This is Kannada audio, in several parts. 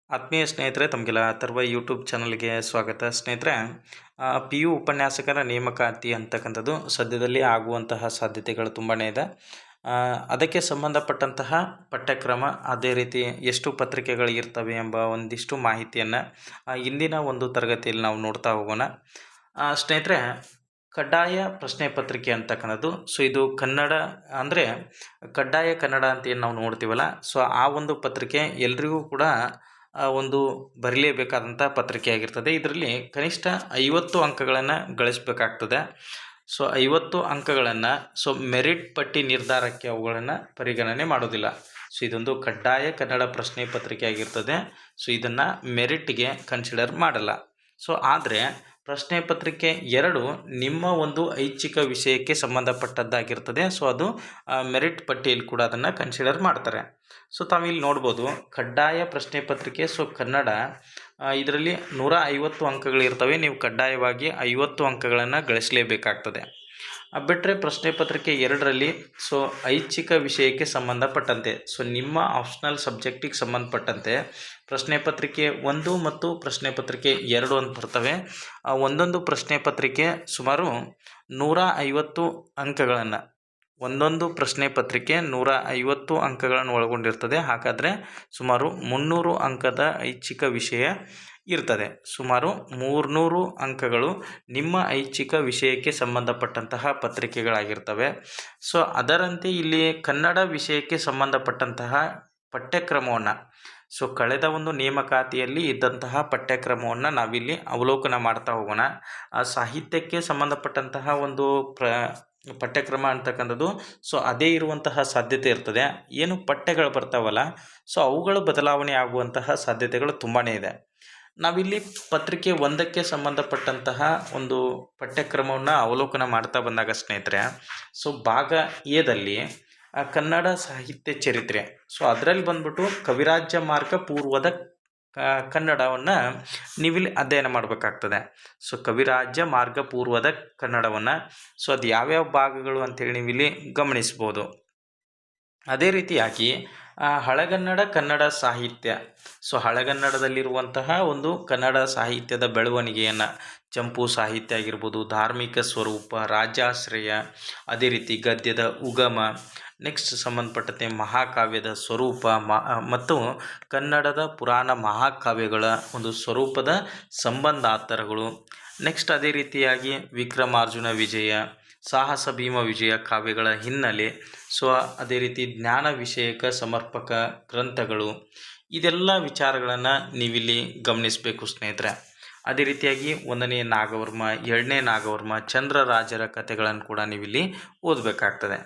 ಆತ್ಮೀಯ ಸ್ನೇಹಿತರೆ, ತಮಗೆಲ್ಲ ಅಥರ್ವ ಯೂಟ್ಯೂಬ್ ಚಾನಲ್ಗೆ ಸ್ವಾಗತ. ಸ್ನೇಹಿತರೆ, ಪಿ ಯು ಉಪನ್ಯಾಸಕರ ನೇಮಕಾತಿ ಅಂತಕ್ಕಂಥದ್ದು ಸದ್ಯದಲ್ಲಿ ಆಗುವಂತಹ ಸಾಧ್ಯತೆಗಳು ತುಂಬಾ ಇದೆ. ಅದಕ್ಕೆ ಸಂಬಂಧಪಟ್ಟಂತಹ ಪಠ್ಯಕ್ರಮ, ಅದೇ ರೀತಿ ಎಷ್ಟು ಪತ್ರಿಕೆಗಳು ಇರ್ತವೆ ಎಂಬ ಒಂದಿಷ್ಟು ಮಾಹಿತಿಯನ್ನು ಇಂದಿನ ಒಂದು ತರಗತಿಯಲ್ಲಿ ನಾವು ನೋಡ್ತಾ ಹೋಗೋಣ. ಸ್ನೇಹಿತರೆ, ಕಡ್ಡಾಯ ಪ್ರಶ್ನೆ ಪತ್ರಿಕೆ ಅಂತಕ್ಕಂಥದ್ದು, ಸೊ ಇದು ಕನ್ನಡ ಅಂದರೆ ಕಡ್ಡಾಯ ಕನ್ನಡ ಅಂತ ಏನು ನಾವು ನೋಡ್ತೀವಲ್ಲ, ಸೊ ಆ ಒಂದು ಪತ್ರಿಕೆ ಎಲ್ರಿಗೂ ಕೂಡ ಒಂದು ಬರೀಲೇಬೇಕಾದಂಥ ಪತ್ರಿಕೆ ಆಗಿರ್ತದೆ. ಇದರಲ್ಲಿ ಕನಿಷ್ಠ 50 ಅಂಕಗಳನ್ನು ಗಳಿಸಬೇಕಾಗ್ತದೆ. ಸೊ 50 ಅಂಕಗಳನ್ನು ಮೆರಿಟ್ ಪಟ್ಟಿ ನಿರ್ಧಾರಕ್ಕೆ ಅವುಗಳನ್ನು ಪರಿಗಣನೆ ಮಾಡೋದಿಲ್ಲ. ಸೊ ಇದೊಂದು ಕಡ್ಡಾಯ ಕನ್ನಡ ಪ್ರಶ್ನೆ ಪತ್ರಿಕೆ ಆಗಿರ್ತದೆ. ಸೊ ಇದನ್ನು ಮೆರಿಟ್ಗೆ ಕನ್ಸಿಡರ್ ಮಾಡಲ್ಲ. ಸೊ ಆದರೆ ಪ್ರಶ್ನೆ ಪತ್ರಿಕೆ 2 ನಿಮ್ಮ ಒಂದು ಐಚ್ಛಿಕ ವಿಷಯಕ್ಕೆ ಸಂಬಂಧಪಟ್ಟದ್ದಾಗಿರ್ತದೆ. ಸೊ ಅದು ಮೆರಿಟ್ ಪಟ್ಟಿಯಲ್ಲಿ ಕೂಡ ಅದನ್ನು ಕನ್ಸಿಡರ್ ಮಾಡ್ತಾರೆ. ಸೊ ತಾವಿಲ್ಲಿ ನೋಡ್ಬೋದು, ಕಡ್ಡಾಯ ಪ್ರಶ್ನೆ ಪತ್ರಿಕೆ ಕನ್ನಡ, ಇದರಲ್ಲಿ 150 ಅಂಕಗಳಿರ್ತವೆ. ನೀವು ಕಡ್ಡಾಯವಾಗಿ 50 ಅಂಕಗಳನ್ನು ಗಳಿಸಲೇಬೇಕಾಗ್ತದೆ. ಬಿಟ್ಟರೆ ಪ್ರಶ್ನೆ ಪತ್ರಿಕೆ 2ರಲ್ಲಿ ಐಚ್ಛಿಕ ವಿಷಯಕ್ಕೆ ಸಂಬಂಧಪಟ್ಟಂತೆ, ನಿಮ್ಮ ಆಪ್ಷನಲ್ ಸಬ್ಜೆಕ್ಟಿಗೆ ಸಂಬಂಧಪಟ್ಟಂತೆ ಪ್ರಶ್ನೆ ಪತ್ರಿಕೆ 1 ಮತ್ತು ಪ್ರಶ್ನೆ ಪತ್ರಿಕೆ 2 ಅಂತ ಬರ್ತವೆ. ಒಂದೊಂದು ಪ್ರಶ್ನೆ ಪತ್ರಿಕೆ ಸುಮಾರು 150 ಅಂಕಗಳನ್ನು, ಒಂದೊಂದು ಪ್ರಶ್ನೆ ಪತ್ರಿಕೆ 150 ಅಂಕಗಳನ್ನು ಒಳಗೊಂಡಿರ್ತದೆ. ಹಾಗಾದರೆ ಸುಮಾರು 300 ಅಂಕದ ಐಚ್ಛಿಕ ವಿಷಯ ಇರ್ತದೆ. ಸುಮಾರು 300 ಅಂಕಗಳು ನಿಮ್ಮ ಐಚ್ಛಿಕ ವಿಷಯಕ್ಕೆ ಸಂಬಂಧಪಟ್ಟಂತಹ ಪತ್ರಿಕೆಗಳಾಗಿರ್ತವೆ. ಸೊ ಅದರಂತೆ ಇಲ್ಲಿ ಕನ್ನಡ ವಿಷಯಕ್ಕೆ ಸಂಬಂಧಪಟ್ಟಂತಹ ಪಠ್ಯಕ್ರಮವನ್ನು, ಕಳೆದ ಒಂದು ನೇಮಕಾತಿಯಲ್ಲಿ ಇದ್ದಂತಹ ಪಠ್ಯಕ್ರಮವನ್ನು ನಾವಿಲ್ಲಿ ಅವಲೋಕನ ಮಾಡ್ತಾ ಹೋಗೋಣ. ಆ ಸಾಹಿತ್ಯಕ್ಕೆ ಸಂಬಂಧಪಟ್ಟಂತಹ ಒಂದು ಪಠ್ಯಕ್ರಮ ಅಂತಕ್ಕಂಥದ್ದು ಅದೇ ಇರುವಂತಹ ಸಾಧ್ಯತೆ ಇರ್ತದೆ. ಏನು ಪಠ್ಯಗಳು ಬರ್ತಾವಲ್ಲ, ಅವುಗಳ ಬದಲಾವಣೆ ಆಗುವಂತಹ ಸಾಧ್ಯತೆಗಳು ತುಂಬಾ ಇದೆ. ನಾವಿಲ್ಲಿ ಪತ್ರಿಕೆ 1ಕ್ಕೆ ಸಂಬಂಧಪಟ್ಟಂತಹ ಒಂದು ಪಠ್ಯಕ್ರಮವನ್ನು ಅವಲೋಕನ ಮಾಡ್ತಾ ಬಂದಾಗ ಸ್ನೇಹಿತರೆ, ಭಾಗ ಎದಲ್ಲಿ ಕನ್ನಡ ಸಾಹಿತ್ಯ ಚರಿತ್ರೆ, ಅದರಲ್ಲಿ ಬಂದ್ಬಿಟ್ಟು ಕವಿರಾಜ್ಯ ಮಾರ್ಗ ಪೂರ್ವದ ಕನ್ನಡವನ್ನು ನೀವಿಲ್ಲಿ ಅಧ್ಯಯನ ಮಾಡಬೇಕಾಗ್ತದೆ. ಕವಿರಾಜ್ಯ ಮಾರ್ಗ ಪೂರ್ವದ ಕನ್ನಡವನ್ನು ಅದು ಯಾವ್ಯಾವ ಭಾಗಗಳು ಅಂತೇಳಿ ನೀವಿಲ್ಲಿ ಗಮನಿಸ್ಬೋದು. ಅದೇ ರೀತಿಯಾಗಿ ಹಳೆಗನ್ನಡ ಕನ್ನಡ ಸಾಹಿತ್ಯ, ಹಳೆಗನ್ನಡದಲ್ಲಿರುವಂತಹ ಒಂದು ಕನ್ನಡ ಸಾಹಿತ್ಯದ ಬೆಳವಣಿಗೆಯನ್ನು, ಚಂಪು ಸಾಹಿತ್ಯ ಆಗಿರ್ಬೋದು, ಧಾರ್ಮಿಕ ಸ್ವರೂಪ, ರಾಜಾಶ್ರಯ, ಅದೇ ರೀತಿ ಗದ್ಯದ ಉಗಮ, ನೆಕ್ಸ್ಟ್ ಸಂಬಂಧಪಟ್ಟಂತೆ ಮಹಾಕಾವ್ಯದ ಸ್ವರೂಪ ಮತ್ತು ಕನ್ನಡದ ಪುರಾಣ ಮಹಾಕಾವ್ಯಗಳ ಒಂದು ಸ್ವರೂಪದ ಸಂಬಂಧಾಂತರಗಳು, ನೆಕ್ಸ್ಟ್ ಅದೇ ರೀತಿಯಾಗಿ ವಿಕ್ರಮಾರ್ಜುನ ವಿಜಯ, ಸಾಹಸ ಭೀಮ ವಿಜಯ ಕಾವ್ಯಗಳ ಹಿನ್ನೆಲೆ, ಅದೇ ರೀತಿ ಜ್ಞಾನ ವಿಷಯಕ ಸಮರ್ಪಕ ಗ್ರಂಥಗಳು, ಇದೆಲ್ಲ ವಿಚಾರಗಳನ್ನು ನೀವಿಲ್ಲಿ ಗಮನಿಸಬೇಕು ಸ್ನೇಹಿತರೆ. ಅದೇ ರೀತಿಯಾಗಿ 1ನೇ ನಾಗವರ್ಮ, 2ನೇ ನಾಗವರ್ಮ, ಚಂದ್ರರಾಜರ ಕಥೆಗಳನ್ನು ಕೂಡ ನೀವಿಲ್ಲಿ ಓದಬೇಕಾಗ್ತದೆ.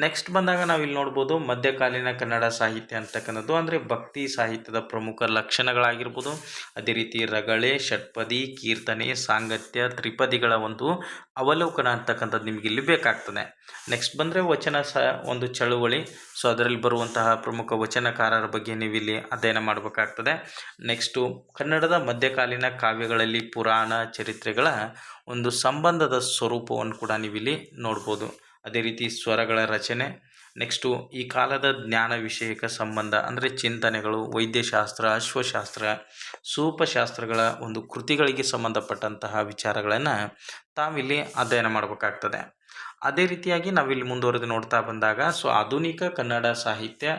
ನೆಕ್ಸ್ಟ್ ಬಂದಾಗ ನಾವಿಲ್ಲಿ ನೋಡ್ಬೋದು, ಮಧ್ಯಕಾಲೀನ ಕನ್ನಡ ಸಾಹಿತ್ಯ ಅಂತಕ್ಕಂಥದ್ದು ಅಂದರೆ ಭಕ್ತಿ ಸಾಹಿತ್ಯದ ಪ್ರಮುಖ ಲಕ್ಷಣಗಳಾಗಿರ್ಬೋದು, ಅದೇ ರೀತಿ ರಗಳೆ, ಷಟ್ಪದಿ, ಕೀರ್ತನೆ, ಸಾಂಗತ್ಯ, ತ್ರಿಪದಿಗಳ ಒಂದು ಅವಲೋಕನ ಅಂತಕ್ಕಂಥದ್ದು ನಿಮಗೆ ಇಲ್ಲಿ ಬೇಕಾಗ್ತದೆ. ನೆಕ್ಸ್ಟ್ ಬಂದರೆ ವಚನ ಒಂದು ಚಳುವಳಿ, ಅದರಲ್ಲಿ ಬರುವಂತಹ ಪ್ರಮುಖ ವಚನಕಾರರ ಬಗ್ಗೆ ನೀವಿಲ್ಲಿ ಅಧ್ಯಯನ ಮಾಡಬೇಕಾಗ್ತದೆ. ನೆಕ್ಸ್ಟು ಕನ್ನಡದ ಮಧ್ಯಕಾಲೀನ ಕಾವ್ಯಗಳಲ್ಲಿ ಪುರಾಣ ಚರಿತ್ರೆಗಳ ಒಂದು ಸಂಬಂಧದ ಸ್ವರೂಪವನ್ನು ಕೂಡ ನೀವಿಲ್ಲಿ ನೋಡ್ಬೋದು. ಅದೇ ರೀತಿ ಸ್ವರಗಳ ರಚನೆ, ನೆಕ್ಸ್ಟು ಈ ಕಾಲದ ಜ್ಞಾನ ವಿಷಯಕ ಸಂಬಂಧ ಅಂದರೆ ಚಿಂತನೆಗಳು, ವೈದ್ಯಶಾಸ್ತ್ರ, ಅಶ್ವಶಾಸ್ತ್ರ, ಸೂಪಶಾಸ್ತ್ರಗಳ ಒಂದು ಕೃತಿಗಳಿಗೆ ಸಂಬಂಧಪಟ್ಟಂತಹ ವಿಚಾರಗಳನ್ನು ತಾವಿಲ್ಲಿ ಅಧ್ಯಯನ ಮಾಡಬೇಕಾಗ್ತದೆ. ಅದೇ ರೀತಿಯಾಗಿ ನಾವಿಲ್ಲಿ ಮುಂದುವರೆದು ನೋಡ್ತಾ ಬಂದಾಗ ಆಧುನಿಕ ಕನ್ನಡ ಸಾಹಿತ್ಯ,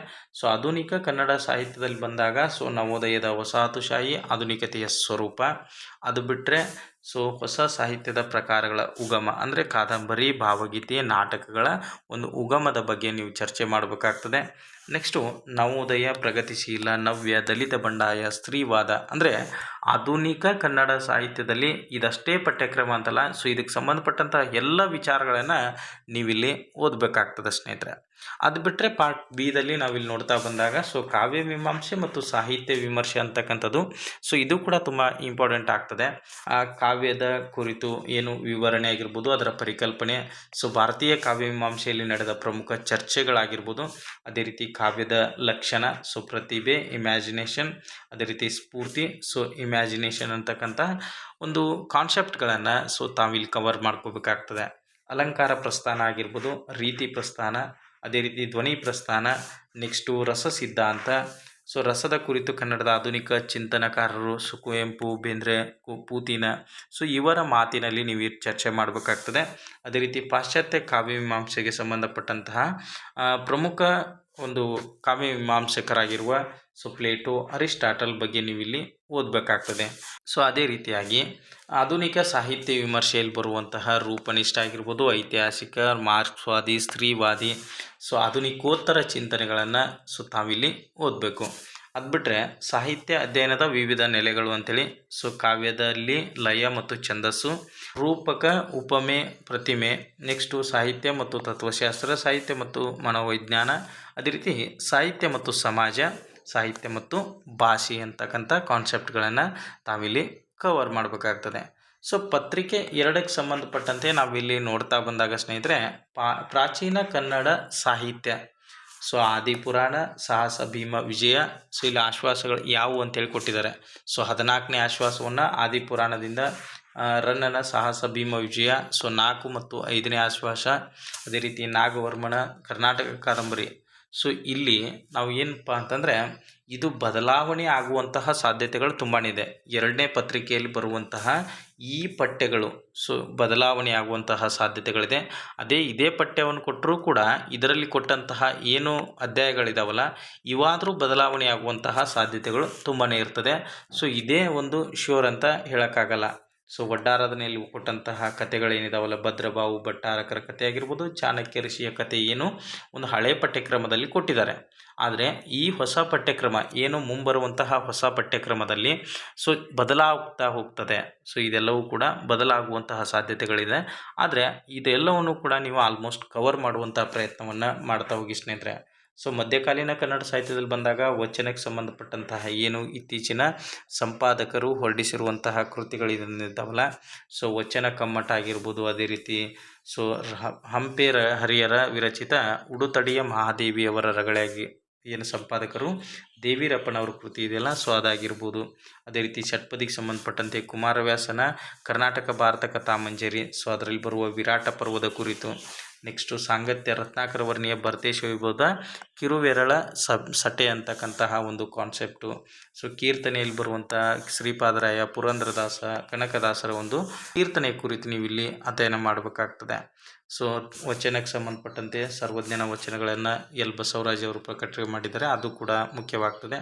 ಆಧುನಿಕ ಕನ್ನಡ ಸಾಹಿತ್ಯದಲ್ಲಿ ಬಂದಾಗ ನವೋದಯದ ವಸಾಹತುಶಾಹಿ ಆಧುನಿಕತೆಯ ಸ್ವರೂಪ, ಅದು ಬಿಟ್ಟರೆ ಹೊಸ ಸಾಹಿತ್ಯದ ಪ್ರಕಾರಗಳ ಉಗಮ ಅಂದರೆ ಕಾದಂಬರಿ, ಭಾವಗೀತೆ, ನಾಟಕಗಳ ಒಂದು ಉಗಮದ ಬಗ್ಗೆ ನೀವು ಚರ್ಚೆ ಮಾಡಬೇಕಾಗ್ತದೆ. ನೆಕ್ಸ್ಟು ನವೋದಯ, ಪ್ರಗತಿಶೀಲ, ನವ್ಯ, ದಲಿತ ಬಂಡಾಯ, ಸ್ತ್ರೀವಾದ ಅಂದರೆ ಆಧುನಿಕ ಕನ್ನಡ ಸಾಹಿತ್ಯದಲ್ಲಿ ಇದಷ್ಟೇ ಪಠ್ಯಕ್ರಮ ಅಂತಲ್ಲ, ಇದಕ್ಕೆ ಸಂಬಂಧಪಟ್ಟಂಥ ಎಲ್ಲ ವಿಚಾರಗಳನ್ನು ನೀವಿಲ್ಲಿ ಓದಬೇಕಾಗ್ತದೆ ಸ್ನೇಹಿತರೆ. ಅದು ಬಿಟ್ಟರೆ ಪಾರ್ಟ್ ಬಿದಲ್ಲಿ ನಾವಿಲ್ಲಿ ನೋಡ್ತಾ ಬಂದಾಗ ಕಾವ್ಯ ಮೀಮಾಂಸೆ ಮತ್ತು ಸಾಹಿತ್ಯ ವಿಮರ್ಶೆ ಅಂತಕ್ಕಂಥದ್ದು, ಇದು ಕೂಡ ತುಂಬ ಇಂಪಾರ್ಟೆಂಟ್ ಆಗ್ತದೆ. ಆ ಕಾವ್ಯದ ಕುರಿತು ಏನು ವಿವರಣೆ ಆಗಿರ್ಬೋದು, ಅದರ ಪರಿಕಲ್ಪನೆ, ಭಾರತೀಯ ಕಾವ್ಯ ಮೀಮಾಂಸೆಯಲ್ಲಿ ನಡೆದ ಪ್ರಮುಖ ಚರ್ಚೆಗಳಾಗಿರ್ಬೋದು, ಅದೇ ರೀತಿ ಕಾವ್ಯದ ಲಕ್ಷಣ, ಪ್ರತಿಭೆ, ಇಮ್ಯಾಜಿನೇಷನ್, ಅದೇ ರೀತಿ ಸ್ಫೂರ್ತಿ, ಇಮ್ಯಾಜಿನೇಷನ್ ಅಂತಕ್ಕಂಥ ಒಂದು ಕಾನ್ಸೆಪ್ಟ್ಗಳನ್ನು ತಾವಿಲ್ಲಿ ಕವರ್ ಮಾಡ್ಕೋಬೇಕಾಗ್ತದೆ. ಅಲಂಕಾರ ಪ್ರಸ್ಥಾನ ಆಗಿರ್ಬೋದು, ರೀತಿ ಪ್ರಸ್ಥಾನ, ಅದೇ ರೀತಿ ಧ್ವನಿ ಪ್ರಸ್ಥಾನ, ನೆಕ್ಸ್ಟು ರಸ ಸಿದ್ಧಾಂತ, ಸೊ ರಸದ ಕುರಿತು ಕನ್ನಡದ ಆಧುನಿಕ ಚಿಂತನಕಾರರು ಕುವೆಂಪು, ಬೇಂದ್ರೆ, ಪೂತಿನ, ಸೊ ಇವರ ಮಾತಿನಲ್ಲಿ ನೀವು ಚರ್ಚೆ ಮಾಡಬೇಕಾಗ್ತದೆ. ಅದೇ ರೀತಿ ಪಾಶ್ಚಾತ್ಯ ಕಾವ್ಯಮೀಮಾಂಸೆಗೆ ಸಂಬಂಧಪಟ್ಟಂತಹ ಪ್ರಮುಖ ಒಂದು ಕಾವ್ಯಮೀಮಾಂಸಕರಾಗಿರುವ ಸೊ ಪ್ಲೇಟೋ, ಅರಿಸ್ಟಾಟಲ್ ಬಗ್ಗೆ ನೀವಿಲ್ಲಿ ಓದಬೇಕಾಗ್ತದೆ. ಸೊ ಅದೇ ರೀತಿಯಾಗಿ ಆಧುನಿಕ ಸಾಹಿತ್ಯ ವಿಮರ್ಶೆಯಲ್ಲಿ ಬರುವಂತಹ ರೂಪನಿಷ್ಠ ಆಗಿರ್ಬೋದು, ಐತಿಹಾಸಿಕ, ಮಾರ್ಕ್ಸ್ವಾದಿ, ಸ್ತ್ರೀವಾದಿ, ಸೊ ಆಧುನಿಕೋತ್ತರ ಚಿಂತನೆಗಳನ್ನು ಸೊ ತಾವಿಲ್ಲಿ ಓದಬೇಕು. ಅದು ಬಿಟ್ಟರೆ ಸಾಹಿತ್ಯ ಅಧ್ಯಯನದ ವಿವಿಧ ನೆಲೆಗಳು ಅಂಥೇಳಿ, ಸೊ ಕಾವ್ಯದಲ್ಲಿ ಲಯ ಮತ್ತು ಛಂದಸ್ಸು, ರೂಪಕ, ಉಪಮೆ, ಪ್ರತಿಮೆ, ನೆಕ್ಸ್ಟು ಸಾಹಿತ್ಯ ಮತ್ತು ತತ್ವಶಾಸ್ತ್ರ, ಸಾಹಿತ್ಯ ಮತ್ತು ಮನೋವಿಜ್ಞಾನ, ಅದೇ ರೀತಿ ಸಾಹಿತ್ಯ ಮತ್ತು ಸಮಾಜ, ಸಾಹಿತ್ಯ ಮತ್ತು ಭಾಷೆ ಅಂತಕ್ಕಂಥ ಕಾನ್ಸೆಪ್ಟ್ಗಳನ್ನು ತಾವಿಲ್ಲಿ ಕವರ್ ಮಾಡಬೇಕಾಗ್ತದೆ. ಸೊ ಪತ್ರಿಕೆ 2ಕ್ಕೆ ಸಂಬಂಧಪಟ್ಟಂತೆ ನಾವಿಲ್ಲಿ ನೋಡ್ತಾ ಬಂದಾಗ ಸ್ನೇಹಿತರೆ, ಪ್ರಾಚೀನ ಕನ್ನಡ ಸಾಹಿತ್ಯ, ಸೊ ಆದಿಪುರಾಣ, ಸಾಹಸ, ಭೀಮ, ವಿಜಯ, ಸೊ ಇಲ್ಲಿ ಆಶ್ವಾಸಗಳು ಯಾವುವು ಅಂತೇಳಿ ಕೊಟ್ಟಿದ್ದಾರೆ. ಸೊ 14ನೇ ಆಶ್ವಾಸವನ್ನು ಆದಿಪುರಾಣದಿಂದ, ರನ್ನನ ಸಾಹಸ, ಭೀಮ, ವಿಜಯ, ಸೊ 4 ಮತ್ತು 5ನೇ ಆಶ್ವಾಸ, ಅದೇ ರೀತಿ ನಾಗವರ್ಮನ ಕರ್ನಾಟಕ ಕಾದಂಬರಿ. ಸೊ ಇಲ್ಲಿ ನಾವು ಏನಪ್ಪ ಅಂತಂದರೆ, ಇದು ಬದಲಾವಣೆ ಆಗುವಂತಹ ಸಾಧ್ಯತೆಗಳು ತುಂಬಾ ಇದೆ. 2ನೇ ಪತ್ರಿಕೆಯಲ್ಲಿ ಬರುವಂತಹ ಈ ಪಠ್ಯಗಳು ಸೊ ಬದಲಾವಣೆ ಆಗುವಂತಹ ಸಾಧ್ಯತೆಗಳಿದೆ. ಇದೇ ಪಠ್ಯವನ್ನು ಕೊಟ್ಟರೂ ಕೂಡ ಇದರಲ್ಲಿ ಕೊಟ್ಟಂತಹ ಏನು ಅಧ್ಯಾಯಗಳಿದಾವಲ್ಲ, ಇವಾದರೂ ಬದಲಾವಣೆ ಆಗುವಂತಹ ಸಾಧ್ಯತೆಗಳು ತುಂಬಾ ಇರ್ತದೆ. ಸೊ ಇದೇ ಒಂದು ಶ್ಯೂರ್ ಅಂತ ಹೇಳೋಕ್ಕಾಗಲ್ಲ. ಸೊ ಒಡ್ಡಾರಾಧನೆಯಲ್ಲಿ ಕೊಟ್ಟಂತಹ ಕಥೆಗಳೇನಿದಾವಲ್ಲ, ಭದ್ರಬಾಹು ಭಟ್ಟಾರಕರ ಕಥೆ ಆಗಿರ್ಬೋದು, ಚಾಣಕ್ಯ ಋಷಿಯ ಕಥೆ ಏನು ಒಂದು ಹಳೆ ಪಠ್ಯಕ್ರಮದಲ್ಲಿ ಕೊಟ್ಟಿದ್ದಾರೆ. ಆದರೆ ಈ ಹೊಸ ಪಠ್ಯಕ್ರಮ ಏನು ಮುಂಬರುವಂತಹ ಹೊಸ ಪಠ್ಯಕ್ರಮದಲ್ಲಿ ಸೊ ಬದಲಾಗ್ತಾ ಹೋಗ್ತದೆ. ಸೊ ಇದೆಲ್ಲವೂ ಕೂಡ ಬದಲಾಗುವಂತಹ ಸಾಧ್ಯತೆಗಳಿದೆ. ಆದರೆ ಇದೆಲ್ಲವನ್ನು ಕೂಡ ನೀವು ಆಲ್ಮೋಸ್ಟ್ ಕವರ್ ಮಾಡುವಂತಹ ಪ್ರಯತ್ನವನ್ನು ಮಾಡ್ತಾ ಹೋಗಿ ಸ್ನೇಹಿತರೆ. ಸೊ ಮಧ್ಯಕಾಲೀನ ಕನ್ನಡ ಸಾಹಿತ್ಯದಲ್ಲಿ ಬಂದಾಗ ವಚನಕ್ಕೆ ಸಂಬಂಧಪಟ್ಟಂತಹ ಏನು ಇತ್ತೀಚಿನ ಸಂಪಾದಕರು ಹೊರಡಿಸಿರುವಂತಹ ಕೃತಿಗಳಿದ್ದಾವಲ್ಲ, ಸೊ ವಚನ ಕಮ್ಮಟ ಆಗಿರ್ಬೋದು, ಅದೇ ರೀತಿ ಸೊ ಹಂಪೆ ಹರಿಹರ ವಿರಚಿತ ಉಡುತಡಿಯ ಮಹಾದೇವಿಯವರ ರಗಳೆಯಾಗಿ ಏನು ಸಂಪಾದಕರು ದೇವಿರಪ್ಪನವ್ರ ಕೃತಿ ಇದೆಯಲ್ಲ, ಸೊ ಅದಾಗಿರ್ಬೋದು. ಅದೇ ರೀತಿ ಷಟ್ಪದಿಗೆ ಸಂಬಂಧಪಟ್ಟಂತೆ ಕುಮಾರವ್ಯಾಸನ ಕರ್ನಾಟಕ ಭಾರತ ಕಥಾಮಂಜರಿ, ಸೊ ಅದರಲ್ಲಿ ಬರುವ ವಿರಾಟ ಪರ್ವದ ಕುರಿತು. ನೆಕ್ಸ್ಟು ಸಾಂಗತ್ಯ ರತ್ನಾಕರ ವರ್ಣಿಯ ಭರತೇಶ ವೈಭವದ ಕಿರುವೆರಳ ಸಟೆ ಅಂತಕ್ಕಂತಹ ಒಂದು ಕಾನ್ಸೆಪ್ಟು. ಸೊ ಕೀರ್ತನೆಯಲ್ಲಿ ಬರುವಂಥ ಶ್ರೀಪಾದರಾಯ, ಪುರಂದರದಾಸ, ಕನಕದಾಸರ ಒಂದು ಕೀರ್ತನೆ ಕುರಿತು ನೀವು ಇಲ್ಲಿ ಅಧ್ಯಯನ ಮಾಡಬೇಕಾಗ್ತದೆ. ಸೊ ವಚನಕ್ಕೆ ಸಂಬಂಧಪಟ್ಟಂತೆ ಸರ್ವಜ್ಞನ ವಚನಗಳನ್ನು ಎಲ್ ಬಸವರಾಜ್ ಅವರು ಪ್ರಕಟಣೆ ಮಾಡಿದ್ದಾರೆ, ಅದು ಕೂಡ ಮುಖ್ಯವಾಗ್ತದೆ.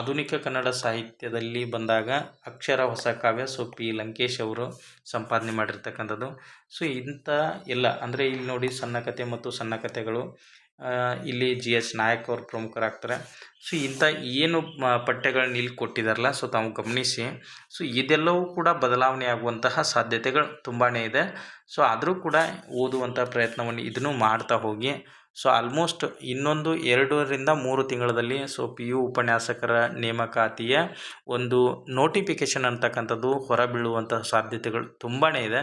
ಆಧುನಿಕ ಕನ್ನಡ ಸಾಹಿತ್ಯದಲ್ಲಿ ಬಂದಾಗ ಅಕ್ಷರ ಹೊಸ ಕಾವ್ಯ, ಸೊ ಪಿ ಲಂಕೇಶ್ ಅವರು ಸಂಪಾದನೆ ಮಾಡಿರ್ತಕ್ಕಂಥದ್ದು. ಸೊ ಇಂಥ ಎಲ್ಲ ಅಂದರೆ ಇಲ್ಲಿ ನೋಡಿ, ಸಣ್ಣ ಕಥೆ ಮತ್ತು ಸಣ್ಣ ಕಥೆಗಳು, ಇಲ್ಲಿ GS ನಾಯಕ್ ಅವರು ಪ್ರಮುಖರಾಗ್ತಾರೆ. ಸೊ ಇಂಥ ಏನು ಪಠ್ಯಗಳನ್ನ ಇಲ್ಲಿ ಕೊಟ್ಟಿದ್ದಾರಲ್ಲ, ಸೊ ತಾವು ಗಮನಿಸಿ. ಸೊ ಇದೆಲ್ಲವೂ ಕೂಡ ಬದಲಾವಣೆ ಆಗುವಂತಹ ಸಾಧ್ಯತೆಗಳು ತುಂಬಾ ಇದೆ. ಸೊ ಆದರೂ ಕೂಡ ಓದುವಂಥ ಪ್ರಯತ್ನವನ್ನು ಇದನ್ನು ಮಾಡ್ತಾ ಹೋಗಿ. ಸೊ ಆಲ್ಮೋಸ್ಟ್ ಇನ್ನೊಂದು 2ರಿಂದ 3 ತಿಂಗಳಲ್ಲಿ ಸೊ PU ಉಪನ್ಯಾಸಕರ ನೇಮಕಾತಿಯ ಒಂದು ನೋಟಿಫಿಕೇಷನ್ ಅಂತಕ್ಕಂಥದ್ದು ಹೊರಬೀಳುವಂತಹ ಸಾಧ್ಯತೆಗಳು ತುಂಬಾ ಇದೆ.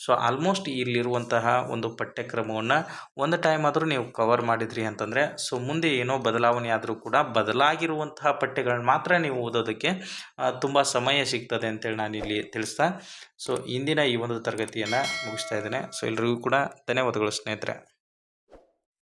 ಸೊ ಆಲ್ಮೋಸ್ಟ್ ಇಲ್ಲಿರುವಂತಹ ಒಂದು ಪಠ್ಯಕ್ರಮವನ್ನು ಒಂದು ಟೈಮ್ ಆದರೂ ನೀವು ಕವರ್ ಮಾಡಿದ್ರಿ ಅಂತಂದರೆ, ಸೊ ಮುಂದೆ ಏನೋ ಬದಲಾವಣೆ ಆದರೂ ಕೂಡ ಬದಲಾಗಿರುವಂತಹ ಪಠ್ಯಗಳನ್ನ ಮಾತ್ರ ನೀವು ಓದೋದಕ್ಕೆ ತುಂಬ ಸಮಯ ಸಿಗ್ತದೆ ಅಂತೇಳಿ ನಾನು ಇಲ್ಲಿ ತಿಳಿಸ್ತಾ ಸೊ ಇಂದಿನ ಈ ಒಂದು ತರಗತಿಯನ್ನು ಮುಗಿಸ್ತಾ ಇದ್ದೇನೆ. ಸೊ ಎಲ್ರಿಗೂ ಕೂಡ ಧನ್ಯವಾದಗಳು ಸ್ನೇಹಿತರೆ.